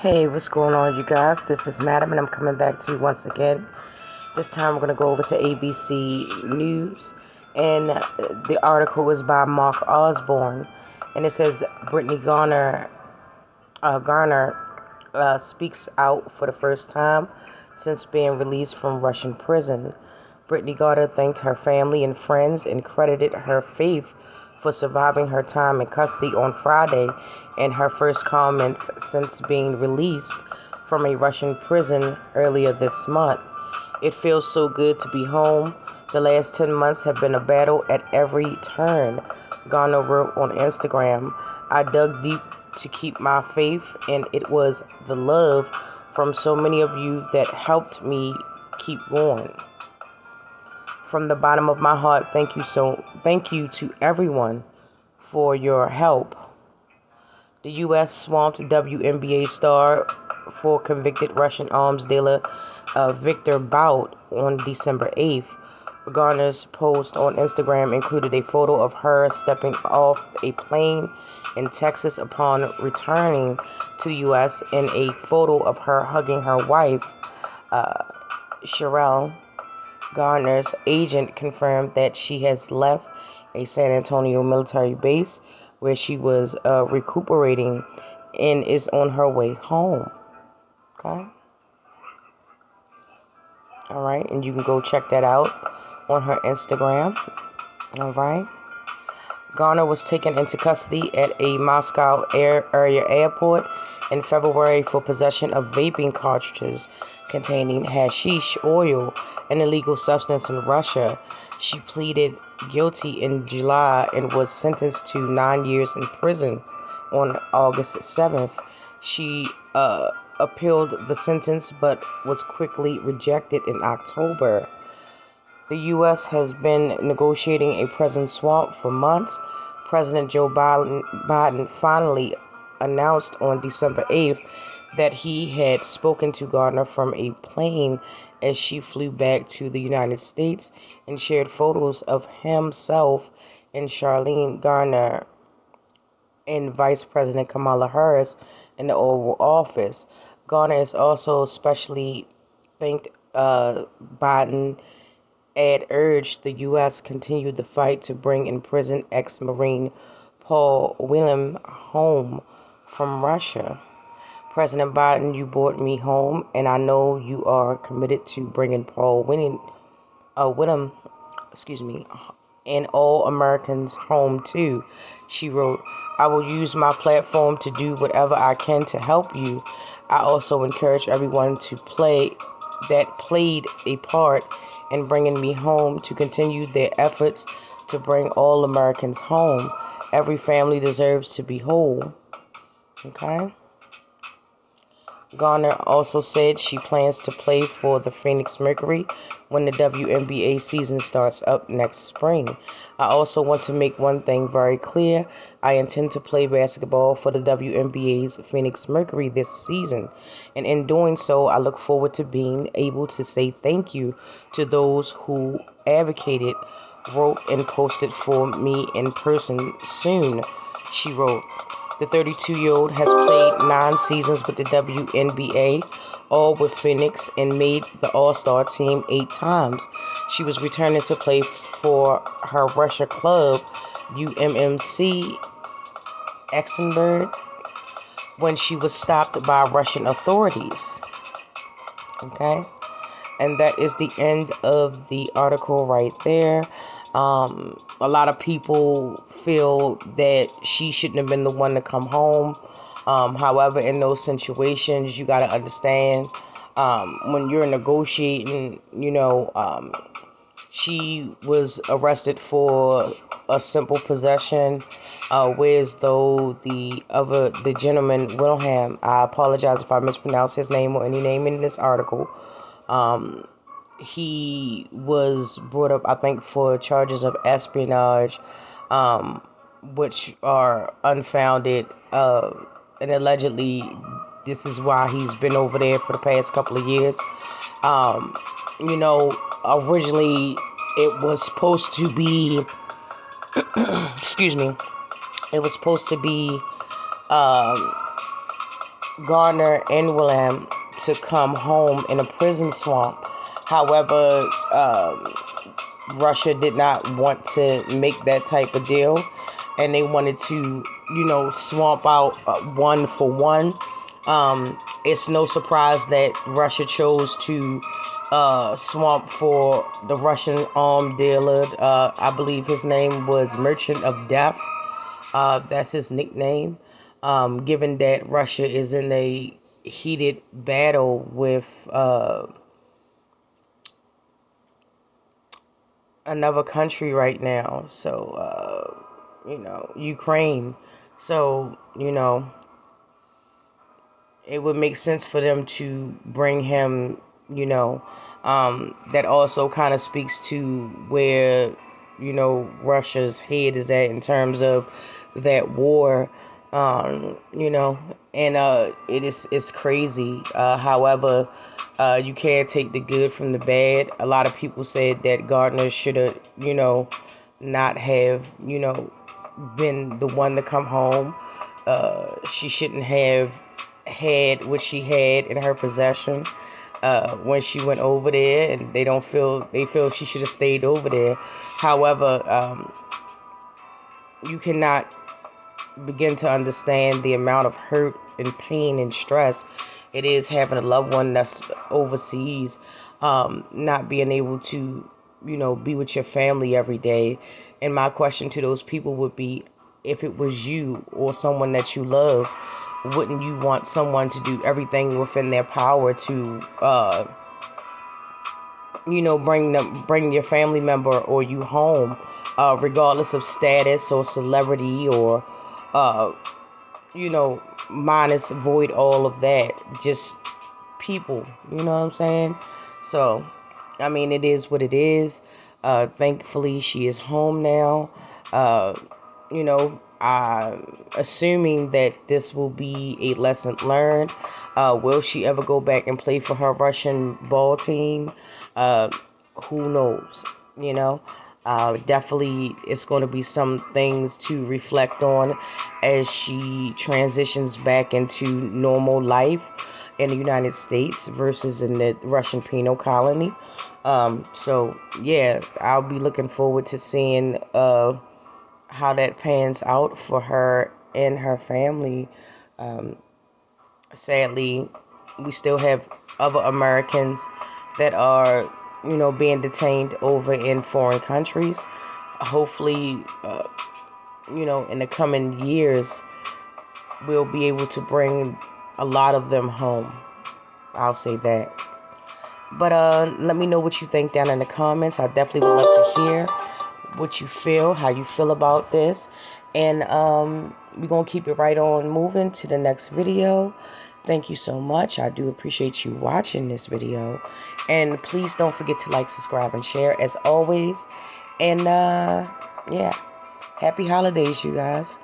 Hey, what's going on, you guys? This is Madam, and I'm coming back to you once again. This time, we're going to go over to ABC News, and the article is by Mark Osborne, and it says Brittney Griner speaks out for the first time since being released from Russian prison. Brittney Griner thanked her family and friends and credited her faith for surviving her time in custody on Friday in her first comments since being released from a Russian prison earlier this month. It feels so good to be home. The last 10 months have been a battle at every turn, Griner wrote on Instagram. I dug deep to keep my faith, and it was the love from so many of you that helped me keep going. From the bottom of my heart, thank you to everyone for your help. The U.S. swamped WNBA star for convicted Russian arms dealer Victor Bout on December 8th. Garner's post on Instagram included a photo of her stepping off a plane in Texas upon returning to the U.S. and a photo of her hugging her wife, Cheryl. Garner's agent confirmed that she has left a San Antonio military base where she was recuperating and is on her way home. Okay? All right, and you can go check that out on her Instagram. All right. Garner was taken into custody at a Moscow area airport in February for possession of vaping cartridges containing hashish oil, an illegal substance in Russia. She pleaded guilty in July and was sentenced to 9 years in prison on August 7th. She appealed the sentence but was quickly rejected in October. The U.S. has been negotiating a prison swap for months. President Joe Biden finally announced on December 8th that he had spoken to Garner from a plane as she flew back to the United States and shared photos of himself and Charlene Garner and Vice President Kamala Harris in the Oval Office. Garner is also specially thanked Biden had urged the U.S. continue the fight to bring imprisoned ex-Marine Paul Whelan home from Russia. President Biden, you brought me home, and I know you are committed to bringing Paul Whelan, and all Americans home too. She wrote, I will use my platform to do whatever I can to help you. I also encourage everyone played a part in bringing me home to continue their efforts to bring all Americans home. Every family deserves to be whole. Okay? Garner also said she plans to play for the Phoenix Mercury when the WNBA season starts up next spring. I also want to make one thing very clear. I intend to play basketball for the WNBA's Phoenix Mercury this season, and in doing so, I look forward to being able to say thank you to those who advocated, wrote, and posted for me in person soon, she wrote. The 32-year-old has played 9 seasons with the WNBA, all with Phoenix, and made the All-Star team 8 times. She was returning to play for her Russia club, UMMC Exenberg, when she was stopped by Russian authorities. Okay? And that is the end of the article right there. A lot of people feel that she shouldn't have been the one to come home. However, in those situations, you got to understand when you're negotiating, she was arrested for a simple possession, whereas though the gentleman, Wilhelm, I apologize if I mispronounce his name or any name in this article, he was brought up, I think, for charges of espionage, which are unfounded, and allegedly this is why he's been over there for the past couple of years. Originally it was supposed to be, it was supposed to be Gardner and William to come home in a prison swamp. However, Russia did not want to make that type of deal, and they wanted to, swamp out one for one. It's no surprise that Russia chose to swamp for the Russian arm dealer. I believe his name was Merchant of Death. That's his nickname. Given that Russia is in a heated battle with another country right now. So, Ukraine. So, it would make sense for them to bring him, that also kind of speaks to where, Russia's head is at in terms of that war, and it's crazy. However, you can't take the good from the bad. A lot of people said that Gardner should have, not have, been the one to come home. She shouldn't have had what she had in her possession when she went over there, and they feel she should have stayed over there. However, you cannot begin to understand the amount of hurt and pain and stress it is having a loved one that's overseas, not being able to, be with your family every day. And my question to those people would be, if it was you or someone that you love, wouldn't you want someone to do everything within their power to, bring your family member or you home, regardless of status or celebrity or, minus void all of that, just people, you know what I'm saying? So, I mean, it is what it is. Thankfully, she is home now. I'm assuming that this will be a lesson learned. Will she ever go back and play for her Russian ball team? Who knows? Definitely it's going to be some things to reflect on as she transitions back into normal life in the United States versus in the Russian penal colony. So yeah, I'll be looking forward to seeing how that pans out for her and her family. Sadly, we still have other Americans that are, being detained over in foreign countries. Hopefully, in the coming years, we'll be able to bring a lot of them home. I'll say that. But let me know what you think down in the comments. I definitely would love to hear what you feel, how you feel about this. And we're going to keep it right on moving to the next video. Thank you so much. I do appreciate you watching this video. And please don't forget to like, subscribe, and share as always. And yeah, happy holidays, you guys.